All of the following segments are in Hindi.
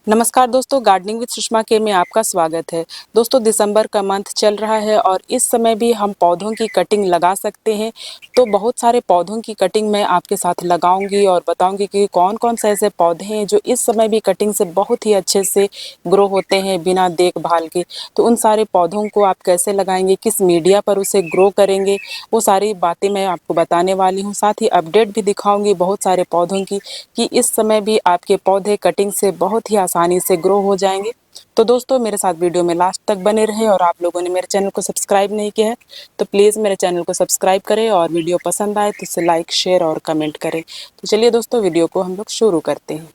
नमस्कार दोस्तों, गार्डनिंग विद सुषमा के में आपका स्वागत है। दोस्तों, दिसंबर का मंथ चल रहा है और इस समय भी हम पौधों की कटिंग लगा सकते हैं। तो बहुत सारे पौधों की कटिंग मैं आपके साथ लगाऊंगी और बताऊंगी कि कौन कौन से ऐसे पौधे हैं जो इस समय भी कटिंग से बहुत ही अच्छे से ग्रो होते हैं बिना देखभाल के। तो उन सारे पौधों को आप कैसे लगाएंगे, किस मीडिया पर उसे ग्रो करेंगे, वो सारी बातें मैं आपको बताने वाली हूँ। साथ ही अपडेट भी दिखाऊंगी बहुत सारे पौधों की कि इस समय भी आपके पौधे कटिंग से बहुत ही आसानी से ग्रो हो जाएंगे। तो दोस्तों, मेरे साथ वीडियो में लास्ट तक बने रहें और आप लोगों ने मेरे चैनल को सब्सक्राइब नहीं किया है तो प्लीज़ मेरे चैनल को सब्सक्राइब करें और वीडियो पसंद आए तो इसे लाइक, शेयर और कमेंट करें। तो चलिए दोस्तों, वीडियो को हम लोग शुरू करते हैं।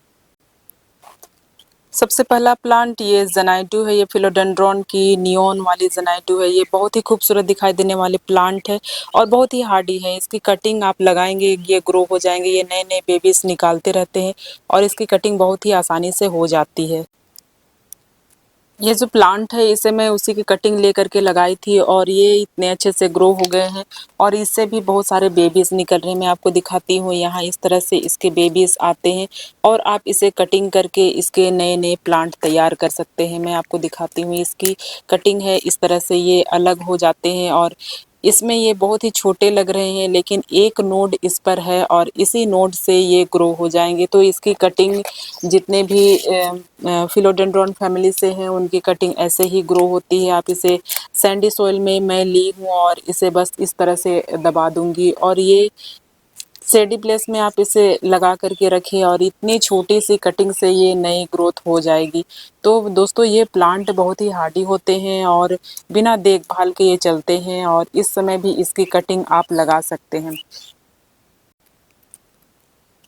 सबसे पहला प्लांट ये जनाइटू है। ये फिलोडेंड्रॉन की नियॉन वाली जनाइटू है। ये बहुत ही खूबसूरत दिखाई देने वाले प्लांट है और बहुत ही हार्डी है। इसकी कटिंग आप लगाएंगे ये ग्रो हो जाएंगे। ये नए नए बेबीज निकालते रहते हैं और इसकी कटिंग बहुत ही आसानी से हो जाती है। ये जो प्लांट है इसे मैं उसी की कटिंग लेकर के लगाई थी और ये इतने अच्छे से ग्रो हो गए हैं और इससे भी बहुत सारे बेबीज निकल रहे हैं। मैं आपको दिखाती हूँ, यहाँ इस तरह से इसके बेबीज आते हैं और आप इसे कटिंग करके इसके नए नए प्लांट तैयार कर सकते हैं। मैं आपको दिखाती हूँ, इसकी कटिंग है इस तरह से ये अलग हो जाते हैं और इसमें ये बहुत ही छोटे लग रहे हैं लेकिन एक नोड इस पर है और इसी नोड से ये ग्रो हो जाएंगे। तो इसकी कटिंग जितने भी फिलोडेंड्रॉन फैमिली से हैं उनकी कटिंग ऐसे ही ग्रो होती है। आप इसे सैंडी सॉइल में मैं ली हूँ और इसे बस इस तरह से दबा दूंगी और ये सेडी प्लेस में आप इसे लगा करके रखें और इतनी छोटी सी कटिंग से ये नई ग्रोथ हो जाएगी। तो दोस्तों, ये प्लांट बहुत ही हार्डी होते हैं और बिना देखभाल के ये चलते हैं और इस समय भी इसकी कटिंग आप लगा सकते हैं।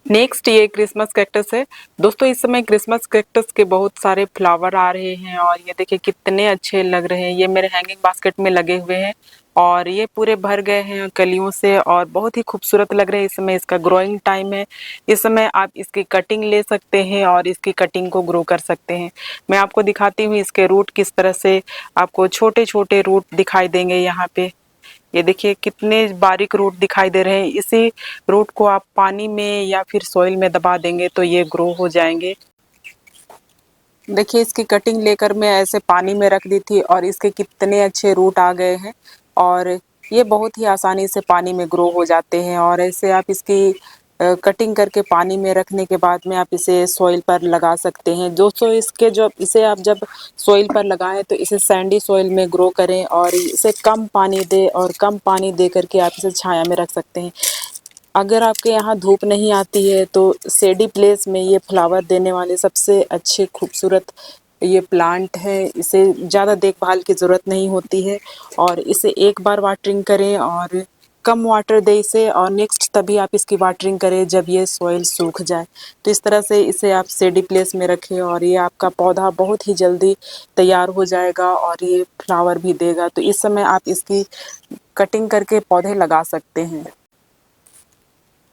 नेक्स्ट ये क्रिसमस कैक्टस है। दोस्तों, इस समय क्रिसमस कैक्टस के बहुत सारे फ्लावर आ रहे हैं और ये देखिए कितने अच्छे लग रहे हैं। ये मेरे हैंगिंग बास्केट में लगे हुए हैं और ये पूरे भर गए हैं कलियों से और बहुत ही खूबसूरत लग रहे हैं। इस समय इसका ग्रोइंग टाइम है। इस समय आप इसकी कटिंग ले सकते हैं और इसकी कटिंग को ग्रो कर सकते हैं। मैं आपको दिखाती हूँ इसके रूट किस तरह से आपको छोटे छोटे रूट दिखाई देंगे। यहाँ पे ये देखिए कितने बारीक रूट दिखाई दे रहे हैं। इसी रूट को आप पानी में या फिर सॉइल में दबा देंगे तो ये ग्रो हो जाएंगे। देखिए इसकी कटिंग लेकर मैं ऐसे पानी में रख दी थी और इसके कितने अच्छे रूट आ गए हैं और ये बहुत ही आसानी से पानी में ग्रो हो जाते हैं। और ऐसे आप इसकी कटिंग करके पानी में रखने के बाद में आप इसे सॉइल पर लगा सकते हैं। दोस्तों, इसके जब इसे आप जब सॉइल पर लगाएं तो इसे सैंडी सॉइल में ग्रो करें और इसे कम पानी दे और कम पानी दे करके आप इसे छाया में रख सकते हैं। अगर आपके यहाँ धूप नहीं आती है तो शेडी प्लेस में ये फ्लावर देने वाले सबसे अच्छे खूबसूरत ये प्लांट है। इसे ज़्यादा देखभाल की ज़रूरत नहीं होती है और इसे एक बार वाटरिंग करें और कम वाटर दे इसे और नेक्स्ट तभी आप इसकी वाटरिंग करें जब ये सॉइल सूख जाए। तो इस तरह से इसे आप शेडी प्लेस में रखें और ये आपका पौधा बहुत ही जल्दी तैयार हो जाएगा और ये फ्लावर भी देगा। तो इस समय आप इसकी कटिंग करके पौधे लगा सकते हैं।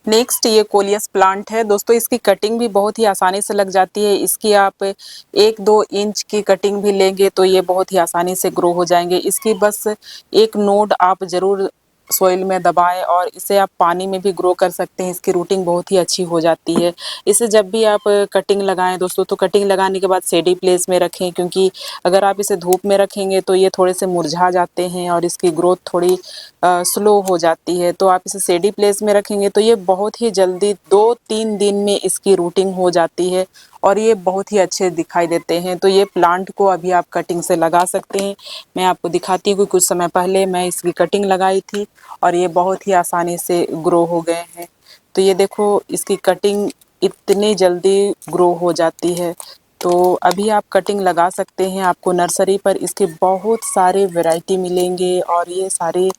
नेक्स्ट ये कोलियस प्लांट है। दोस्तों, इसकी कटिंग भी बहुत ही आसानी से लग जाती है। इसकी आप 1-2 इंच की कटिंग भी लेंगे तो ये बहुत ही आसानी से ग्रो हो जाएंगे। इसकी बस एक नोड आप ज़रूर सॉइल में दबाएं और इसे आप पानी में भी ग्रो कर सकते हैं। इसकी रूटिंग बहुत ही अच्छी हो जाती है। इसे जब भी आप कटिंग लगाएं दोस्तों तो कटिंग लगाने के बाद शेडी प्लेस में रखें, क्योंकि अगर आप इसे धूप में रखेंगे तो ये थोड़े से मुरझा जाते हैं और इसकी ग्रोथ थोड़ी स्लो हो जाती है। तो आप इसे शेडी प्लेस में रखेंगे तो ये बहुत ही जल्दी 2-3 दिन में इसकी रूटिंग हो जाती है और ये बहुत ही अच्छे दिखाई देते हैं। तो ये प्लांट को अभी आप कटिंग से लगा सकते हैं। मैं आपको दिखाती हूँ कि कुछ समय पहले मैं इसकी कटिंग लगाई थी और ये बहुत ही आसानी से ग्रो हो गए हैं। तो ये देखो इसकी कटिंग इतनी जल्दी ग्रो हो जाती है। तो अभी आप कटिंग लगा सकते हैं। आपको नर्सरी पर इसके बहुत सारे वैरायटी मिलेंगे और ये सारे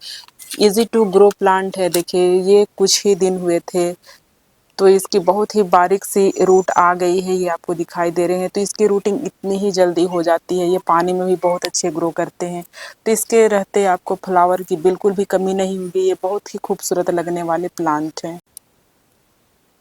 इजी टू ग्रो प्लांट है। देखिए ये कुछ ही दिन हुए थे तो इसकी बहुत ही बारीक सी रूट आ गई है। ये आपको दिखाई दे रहे हैं। तो इसकी रूटिंग इतनी ही जल्दी हो जाती है। ये पानी में भी बहुत अच्छे ग्रो करते हैं। तो इसके रहते आपको फ्लावर की बिल्कुल भी कमी नहीं होगी। ये बहुत ही खूबसूरत लगने वाले प्लांट हैं।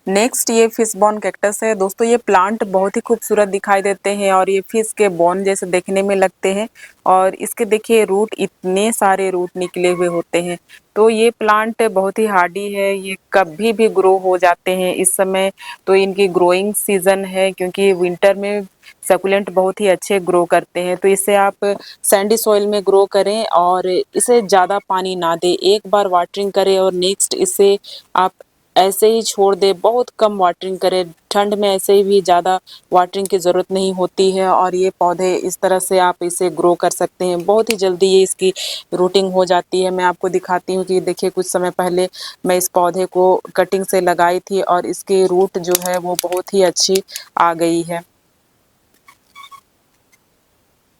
नेक्स्ट ये फिश बॉन कैक्टस है दोस्तों। ये प्लांट बहुत ही खूबसूरत दिखाई देते हैं और ये फिश के बॉन जैसे देखने में लगते हैं और इसके देखिए रूट, इतने सारे रूट निकले हुए होते हैं। तो ये प्लांट बहुत ही हार्डी है, ये कभी भी ग्रो हो जाते हैं इस समय। तो इनकी ग्रोइंग सीजन है क्योंकि विंटर में सकुलेंट बहुत ही अच्छे ग्रो करते हैं। तो इसे आप सैंडी सॉइल में ग्रो करें और इसे ज़्यादा पानी ना दें, एक बार वाटरिंग करें और नेक्स्ट इसे आप ऐसे ही छोड़ दे, बहुत कम वाटरिंग करें। ठंड में ऐसे ही भी ज़्यादा वाटरिंग की ज़रूरत नहीं होती है और ये पौधे इस तरह से आप इसे ग्रो कर सकते हैं। बहुत ही जल्दी ये इसकी रूटिंग हो जाती है। मैं आपको दिखाती हूँ कि देखिए कुछ समय पहले मैं इस पौधे को कटिंग से लगाई थी और इसकी रूट जो है वो बहुत ही अच्छी आ गई है।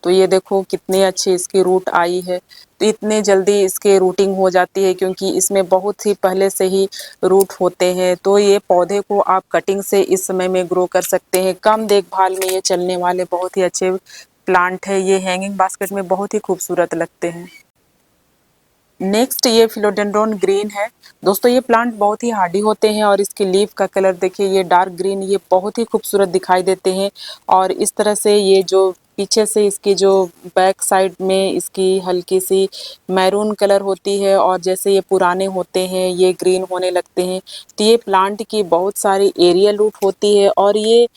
तो ये देखो कितनी अच्छी इसकी रूट आई है। तो इतने जल्दी इसके रूटिंग हो जाती है क्योंकि इसमें बहुत ही पहले से ही रूट होते हैं। तो ये पौधे को आप कटिंग से इस समय में ग्रो कर सकते हैं। कम देखभाल में ये चलने वाले बहुत ही अच्छे प्लांट है। ये हैंगिंग बास्केट में बहुत ही खूबसूरत लगते हैं। नेक्स्ट ये फिलोडेंड्रॉन ग्रीन है दोस्तों। ये प्लांट बहुत ही हार्डी होते हैं और इसकी लीफ का कलर देखिए, ये डार्क ग्रीन, ये बहुत ही खूबसूरत दिखाई देते हैं। और इस तरह से ये जो पीछे से इसकी जो बैक साइड में इसकी हल्की सी मैरून कलर होती है और जैसे ये पुराने होते हैं ये ग्रीन होने लगते हैं। तो ये प्लांट की बहुत सारी एरियल रूट होती है और ये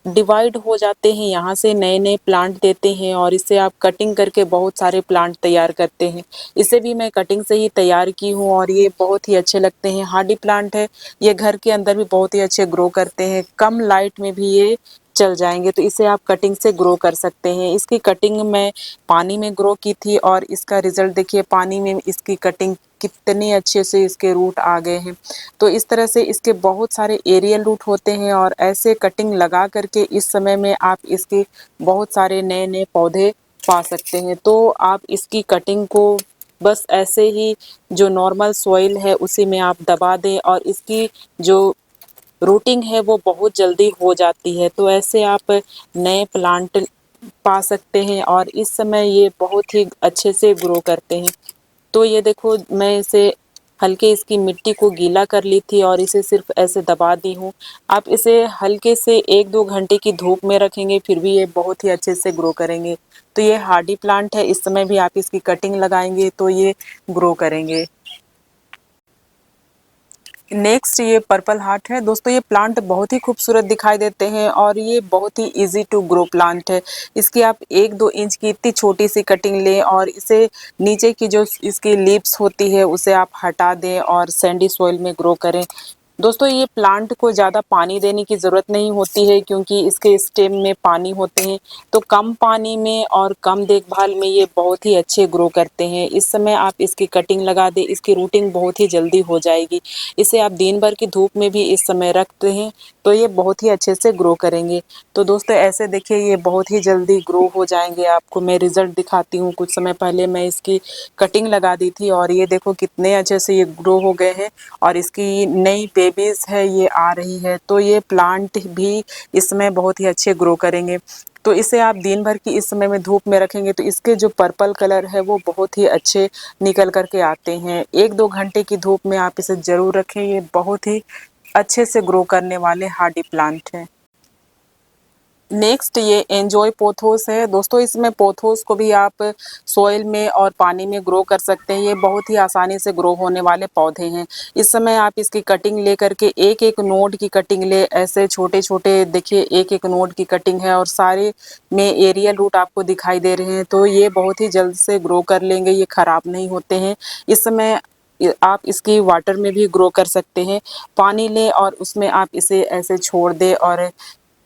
डिवाइड हो जाते हैं, यहाँ से नए नए प्लांट देते हैं और इसे आप कटिंग करके बहुत सारे प्लांट तैयार करते हैं। इसे भी मैं कटिंग से ही तैयार की हूँ और ये बहुत ही अच्छे लगते हैं। हार्डी प्लांट है, ये घर के अंदर भी बहुत ही अच्छे ग्रो करते हैं, कम लाइट में भी ये चल जाएंगे। तो इसे आप कटिंग से ग्रो कर सकते हैं। इसकी कटिंग मैं पानी में ग्रो की थी और इसका रिजल्ट देखिए, पानी में इसकी कटिंग कितने अच्छे से इसके रूट आ गए हैं। तो इस तरह से इसके बहुत सारे एरियल रूट होते हैं और ऐसे कटिंग लगा करके इस समय में आप इसके बहुत सारे नए नए पौधे पा सकते हैं। तो आप इसकी कटिंग को बस ऐसे ही जो नॉर्मल सॉइल है उसी में आप दबा दें और इसकी जो रूटिंग है वो बहुत जल्दी हो जाती है। तो ऐसे आप नए प्लांट पा सकते हैं और इस समय ये बहुत ही अच्छे से ग्रो करते हैं। तो ये देखो मैं इसे हल्के इसकी मिट्टी को गीला कर ली थी और इसे सिर्फ ऐसे दबा दी हूँ। आप इसे हल्के से 1-2 घंटे की धूप में रखेंगे फिर भी ये बहुत ही अच्छे से ग्रो करेंगे। तो ये हार्डी प्लांट है, इस समय भी आप इसकी कटिंग लगाएंगे तो ये ग्रो करेंगे। नेक्स्ट ये पर्पल हार्ट है दोस्तों। ये प्लांट बहुत ही खूबसूरत दिखाई देते हैं और ये बहुत ही इजी टू ग्रो प्लांट है। इसकी आप 1-2 इंच की इतनी छोटी सी कटिंग लें और इसे नीचे की जो इसकी लीव्स होती है उसे आप हटा दें और सैंडी सॉइल में ग्रो करें। दोस्तों ये प्लांट को ज़्यादा पानी देने की ज़रूरत नहीं होती है क्योंकि इसके स्टेम में पानी होते हैं। तो कम पानी में और कम देखभाल में ये बहुत ही अच्छे ग्रो करते हैं। इस समय आप इसकी कटिंग लगा दें, इसकी रूटिंग बहुत ही जल्दी हो जाएगी। इसे आप दिन भर की धूप में भी इस समय रखते हैं तो ये बहुत ही अच्छे से ग्रो करेंगे। तो दोस्तों ऐसे देखिए ये बहुत ही जल्दी ग्रो हो जाएंगे। आपको मैं रिजल्ट दिखाती हूँ। कुछ समय पहले मैं इसकी कटिंग लगा दी थी और ये देखो कितने अच्छे से ये ग्रो हो गए हैं और इसकी नई बेबीज है ये आ रही है। तो ये प्लांट भी इसमें बहुत ही अच्छे ग्रो करेंगे। तो इसे आप दिन भर की इस समय में धूप में रखेंगे तो इसके जो पर्पल कलर है वो बहुत ही अच्छे निकल करके आते हैं। 1-2 घंटे की धूप में आप इसे ज़रूर रखें, ये बहुत ही अच्छे से ग्रो करने वाले हार्डी प्लांट हैं। नेक्स्ट ये एंजॉय पोथोस है दोस्तों। इसमें पोथोस को भी आप सॉइल में और पानी में ग्रो कर सकते हैं। ये बहुत ही आसानी से ग्रो होने वाले पौधे हैं। इस समय आप इसकी कटिंग ले करके एक एक नोड की कटिंग ले, ऐसे छोटे छोटे देखिए एक एक नोड की कटिंग है और सारे में एरियल रूट आपको दिखाई दे रहे हैं। तो ये बहुत ही जल्द से ग्रो कर लेंगे, ये ख़राब नहीं होते हैं। इस समय आप इसकी वाटर में भी ग्रो कर सकते हैं। पानी लें और उसमें आप इसे ऐसे छोड़ दें और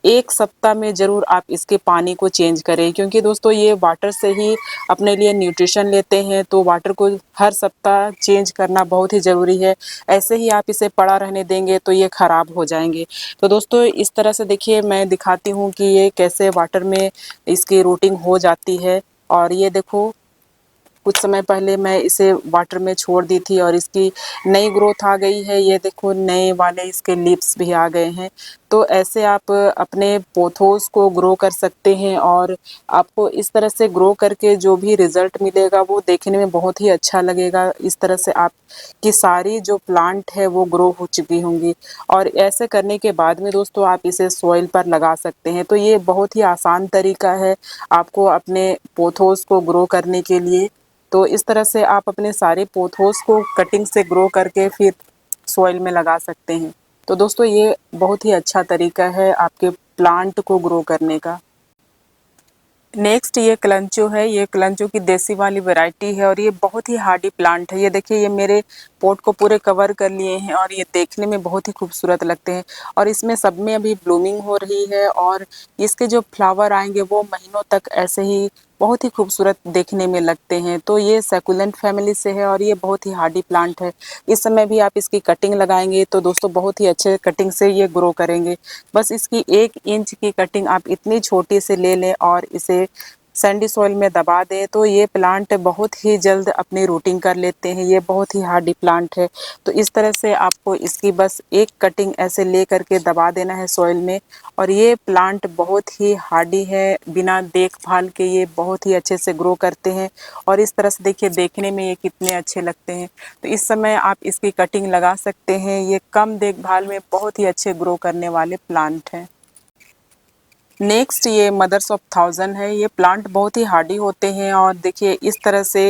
1 सप्ताह में ज़रूर आप इसके पानी को चेंज करें क्योंकि दोस्तों ये वाटर से ही अपने लिए न्यूट्रिशन लेते हैं। तो वाटर को हर सप्ताह चेंज करना बहुत ही ज़रूरी है। ऐसे ही आप इसे पड़ा रहने देंगे तो ये ख़राब हो जाएंगे। तो दोस्तों इस तरह से देखिए मैं दिखाती हूँ कि ये कैसे वाटर में इसकी रूटिंग हो जाती है। और ये देखो कुछ समय पहले मैं इसे वाटर में छोड़ दी थी और इसकी नई ग्रोथ आ गई है। ये देखो नए वाले इसके लीव्स भी आ गए हैं। तो ऐसे आप अपने पोथोस को ग्रो कर सकते हैं और आपको इस तरह से ग्रो करके जो भी रिजल्ट मिलेगा वो देखने में बहुत ही अच्छा लगेगा। इस तरह से आपकी सारी जो प्लांट है वो ग्रो हो चुकी होंगी और ऐसे करने के बाद में दोस्तों आप इसे सॉइल पर लगा सकते हैं। तो ये बहुत ही आसान तरीका है आपको अपने पोथोस को ग्रो करने के लिए। तो इस तरह से आप अपने सारे पोथोस को कटिंग से ग्रो करके फिर सॉइल में लगा सकते हैं। तो दोस्तों ये बहुत ही अच्छा तरीका है आपके प्लांट को ग्रो करने का। नेक्स्ट ये कलंचो है। ये कलंचो की देसी वाली वैरायटी है और ये बहुत ही हार्डी प्लांट है। ये देखिए ये मेरे पॉट को पूरे कवर कर लिए हैं और ये देखने में बहुत ही खूबसूरत लगते हैं और इसमें सब में अभी ब्लूमिंग हो रही है और इसके जो फ्लावर आएंगे वो महीनों तक ऐसे ही बहुत ही खूबसूरत देखने में लगते हैं। तो ये सैकुलेंट फैमिली से है और ये बहुत ही हार्डी प्लांट है। इस समय भी आप इसकी कटिंग लगाएंगे तो दोस्तों बहुत ही अच्छे कटिंग से ये ग्रो करेंगे। बस इसकी 1 इंच की कटिंग आप इतनी छोटी से ले लें और इसे सैंडी सॉइल में दबा दें तो ये प्लांट बहुत ही जल्द अपनी रूटिंग कर लेते हैं। ये बहुत ही हार्डी प्लांट है। तो इस तरह से आपको इसकी बस एक कटिंग ऐसे ले करके दबा देना है सॉइल में और ये प्लांट बहुत ही हार्डी है। बिना देखभाल के ये बहुत ही अच्छे से ग्रो करते हैं और इस तरह से देखिए देखने में ये कितने अच्छे लगते हैं। तो इस समय आप इसकी कटिंग लगा सकते हैं। ये कम देखभाल में बहुत ही अच्छे ग्रो करने वाले प्लांट हैं। नेक्स्ट ये मदर्स ऑफ थाउजेंड है। ये प्लांट बहुत ही हार्डी होते हैं और देखिए इस तरह से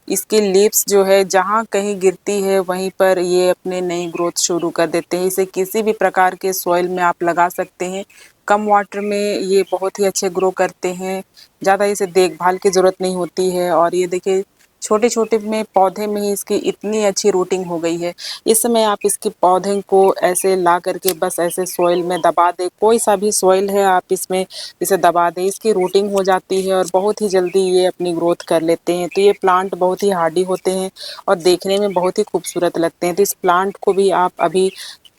इसकी लीव्स जो है जहाँ कहीं गिरती है वहीं पर ये अपने नई ग्रोथ शुरू कर देते हैं। इसे किसी भी प्रकार के सॉइल में आप लगा सकते हैं। कम वाटर में ये बहुत ही अच्छे ग्रो करते हैं। ज़्यादा इसे देखभाल की ज़रूरत नहीं होती है और ये देखिए छोटे छोटे में पौधे में ही इसकी इतनी अच्छी रूटिंग हो गई है। इस समय आप इसके पौधे को ऐसे ला करके बस ऐसे सॉइल में दबा दें। कोई सा भी सॉइल है आप इसमें इसे दबा दें, इसकी रूटिंग हो जाती है और बहुत ही जल्दी ये अपनी ग्रोथ कर लेते हैं। तो ये प्लांट बहुत ही हार्डी होते हैं और देखने में बहुत ही खूबसूरत लगते हैं। तो इस प्लांट को भी आप अभी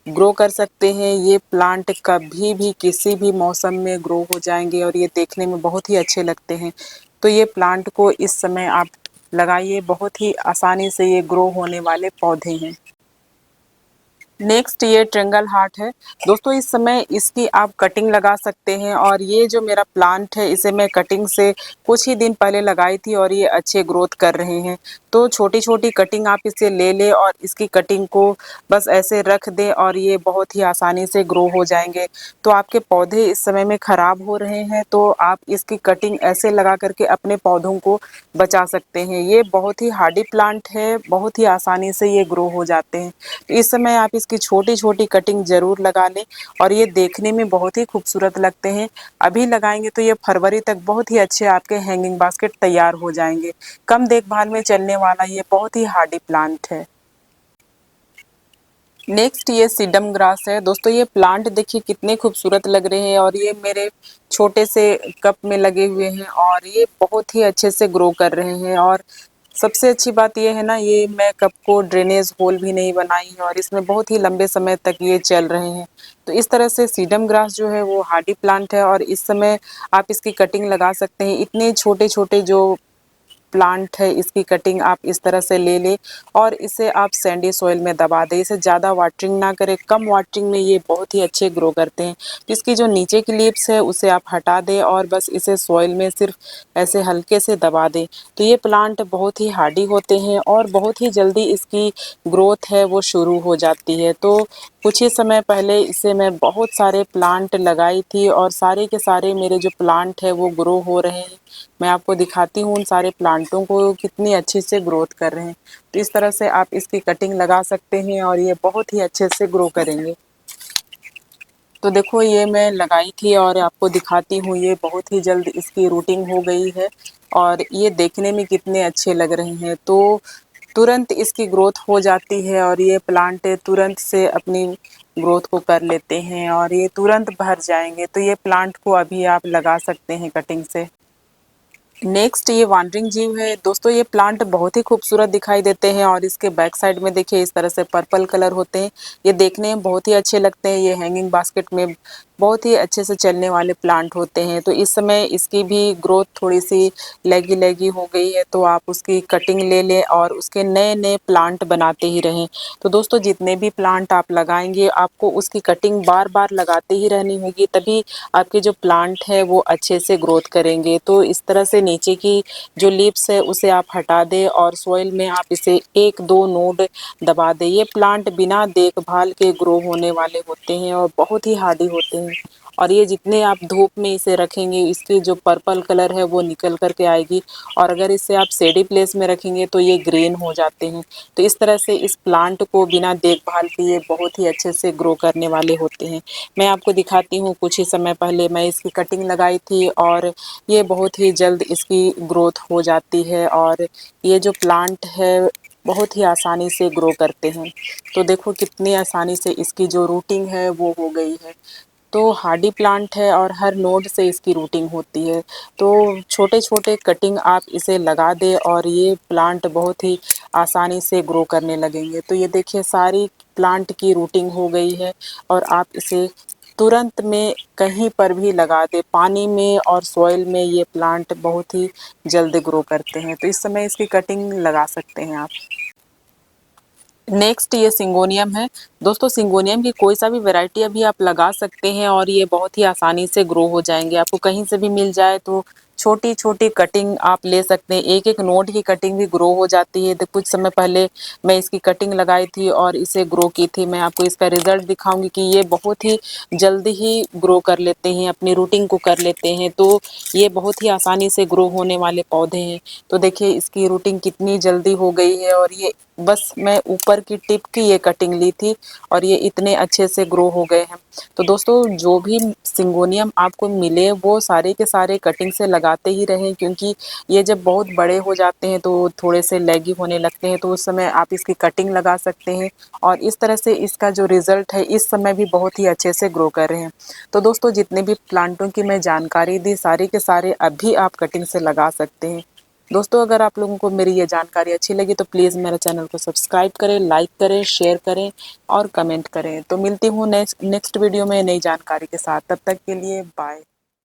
ग्रो कर सकते हैं। ये प्लांट कभी भी किसी भी मौसम में ग्रो हो जाएंगे और ये देखने में बहुत ही अच्छे लगते हैं। तो ये प्लांट को इस समय आप लगाइए, बहुत ही आसानी से ये ग्रो होने वाले पौधे हैं। नेक्स्ट ये ट्रेंगल हार्ट है। दोस्तों इस समय इसकी आप कटिंग लगा सकते हैं और ये जो मेरा प्लांट है इसे मैं कटिंग से कुछ ही दिन पहले लगाई थी और ये अच्छे ग्रोथ कर रहे हैं। तो छोटी छोटी कटिंग आप इसे ले लें और इसकी कटिंग को बस ऐसे रख दें और ये बहुत ही आसानी से ग्रो हो जाएंगे। तो आपके पौधे इस समय में ख़राब हो रहे हैं तो आप इसकी कटिंग ऐसे लगा करके अपने पौधों को बचा सकते हैं। ये बहुत ही हार्डी प्लांट है, बहुत ही आसानी से ये ग्रो हो जाते हैं। तो इस समय आप इसकी छोटी छोटी कटिंग ज़रूर लगा लें और ये देखने में बहुत ही खूबसूरत लगते हैं। अभी लगाएंगे तो ये फरवरी तक बहुत ही अच्छे आपके हैंगिंग बास्केट तैयार हो जाएंगे। कम देखभाल में चलने वाला ये बहुत ही हार्डी प्लांट है। नेक्स्ट ये सीडम ग्रास है। दोस्तों ये प्लांट देखिए कितने खूबसूरत लग रहे हैं और ये मेरे छोटे से कप में लगे हुए हैं और ये बहुत ही अच्छे से ग्रो कर रहे हैं। और सबसे अच्छी बात ये है ना, ये मैं कप को ड्रेनेज होल भी नहीं बनाई है और इसमें बहुत ही लंबे समय तक ये चल रहे हैं। तो इस तरह से सीडम ग्रास जो है वो हार्डी प्लांट है और इस समय आप इसकी कटिंग लगा सकते हैं। इतने छोटे छोटे जो प्लांट है इसकी कटिंग आप इस तरह से ले लें और इसे आप सैंडी सॉइल में दबा दें। इसे ज़्यादा वाटरिंग ना करें, कम वाटरिंग में ये बहुत ही अच्छे ग्रो करते हैं। तो इसकी जो नीचे की लीव्स है उसे आप हटा दें और बस इसे सॉइल में सिर्फ ऐसे हल्के से दबा दें। तो ये प्लांट बहुत ही हार्डी होते हैं और बहुत ही जल्दी इसकी ग्रोथ है वो शुरू हो जाती है। तो कुछ ही समय पहले इसे मैं बहुत सारे प्लांट लगाई थी और सारे के सारे मेरे जो प्लांट है वो ग्रो हो रहे हैं। मैं आपको दिखाती हूँ उन सारे प्लांटों को कितनी अच्छे से ग्रोथ कर रहे हैं। तो इस तरह से आप इसकी कटिंग लगा सकते हैं और ये बहुत ही अच्छे से ग्रो करेंगे। तो देखो ये मैं लगाई थी और आपको दिखाती हूँ, ये बहुत ही जल्द इसकी रूटिंग हो गई है और ये देखने में कितने अच्छे लग रहे हैं। तो तुरंत इसकी ग्रोथ हो जाती है और ये प्लांट तुरंत से अपनी ग्रोथ को कर लेते हैं और ये तुरंत भर जाएंगे। तो ये प्लांट को अभी आप लगा सकते हैं कटिंग से। नेक्स्ट ये वांडरिंग जीव है। दोस्तों ये प्लांट बहुत ही खूबसूरत दिखाई देते हैं और इसके बैक साइड में देखिए इस तरह से पर्पल कलर होते हैं। ये देखने में बहुत ही अच्छे लगते हैं। ये हैंगिंग बास्केट में बहुत ही अच्छे से चलने वाले प्लांट होते हैं। तो इस समय इसकी भी ग्रोथ थोड़ी-सी लैगी-लैगी हो गई है, तो आप उसकी कटिंग ले लें और उसके नए-नए प्लांट बनाते ही रहें। तो दोस्तों जितने भी प्लांट आप लगाएँगे, आपको उसकी कटिंग बार-बार लगाते ही रहनी होगी, तभी आपके जो प्लांट है वो अच्छे से ग्रोथ करेंगे। तो इस तरह से नीचे की जो लीव्स है उसे आप हटा दें और सॉइल में आप इसे 1-2 नोड दबा दें। ये प्लांट बिना देखभाल के ग्रो होने वाले होते हैं और बहुत ही हार्डी होते हैं। और ये जितने आप धूप में इसे रखेंगे, इसकी जो पर्पल कलर है वो निकल कर के आएगी और अगर इसे आप शेडी प्लेस में रखेंगे तो ये ग्रीन हो जाते हैं। तो इस तरह से इस प्लांट को बिना देखभाल के ये बहुत ही अच्छे से ग्रो करने वाले होते हैं। मैं आपको दिखाती हूँ, कुछ ही समय पहले मैं इसकी कटिंग लगाई थी और ये बहुत ही जल्द इसकी ग्रोथ हो जाती है और ये जो प्लांट है बहुत ही आसानी से ग्रो करते हैं। तो देखो कितनी आसानी से इसकी जो रूटिंग है वो हो गई है। तो हार्डी प्लांट है और हर नोड से इसकी रूटिंग होती है। तो छोटे-छोटे कटिंग आप इसे लगा दें और ये प्लांट बहुत ही आसानी से ग्रो करने लगेंगे। तो ये देखिए सारी प्लांट की रूटिंग हो गई है और आप इसे तुरंत में कहीं पर भी लगा दें, पानी में और सॉइल में ये प्लांट बहुत ही जल्द ग्रो करते हैं। तो इस समय इसकी कटिंग लगा सकते हैं आप। नेक्स्ट ये सिंगोनियम है। दोस्तों सिंगोनियम की कोई सा भी वैरायटी अभी आप लगा सकते हैं और ये बहुत ही आसानी से ग्रो हो जाएँगे। आपको कहीं से भी मिल जाए तो छोटी-छोटी कटिंग आप ले सकते हैं। एक-एक नोड की कटिंग भी ग्रो हो जाती है। तो कुछ समय पहले मैं इसकी कटिंग लगाई थी और इसे ग्रो की थी। मैं आपको इसका रिज़ल्ट दिखाऊँगी कि ये बहुत ही जल्दी ही ग्रो कर लेते हैं, अपनी रूटिंग को कर लेते हैं। तो ये बहुत ही आसानी से ग्रो होने वाले पौधे हैं। तो देखिए इसकी रूटिंग कितनी जल्दी हो गई है और ये बस मैं ऊपर की टिप की ये कटिंग ली थी और ये इतने अच्छे से ग्रो हो गए हैं। तो दोस्तों जो भी सिंगोनियम आपको मिले वो सारे के सारे कटिंग से लगाते ही रहें, क्योंकि ये जब बहुत बड़े हो जाते हैं तो थोड़े से लैगी होने लगते हैं, तो उस समय आप इसकी कटिंग लगा सकते हैं और इस तरह से इसका जो रिज़ल्ट है इस समय भी बहुत ही अच्छे से ग्रो कर रहे हैं। तो दोस्तों जितने भी प्लांटों की मैं जानकारी दी सारे के सारे अभी आप कटिंग से लगा सकते हैं। दोस्तों अगर आप लोगों को मेरी ये जानकारी अच्छी लगी तो प्लीज़ मेरे चैनल को सब्सक्राइब करें, लाइक करें, शेयर करें और कमेंट करें। तो मिलती हूँ नेक्स्ट वीडियो में नई जानकारी के साथ। तब तक के लिए बाय।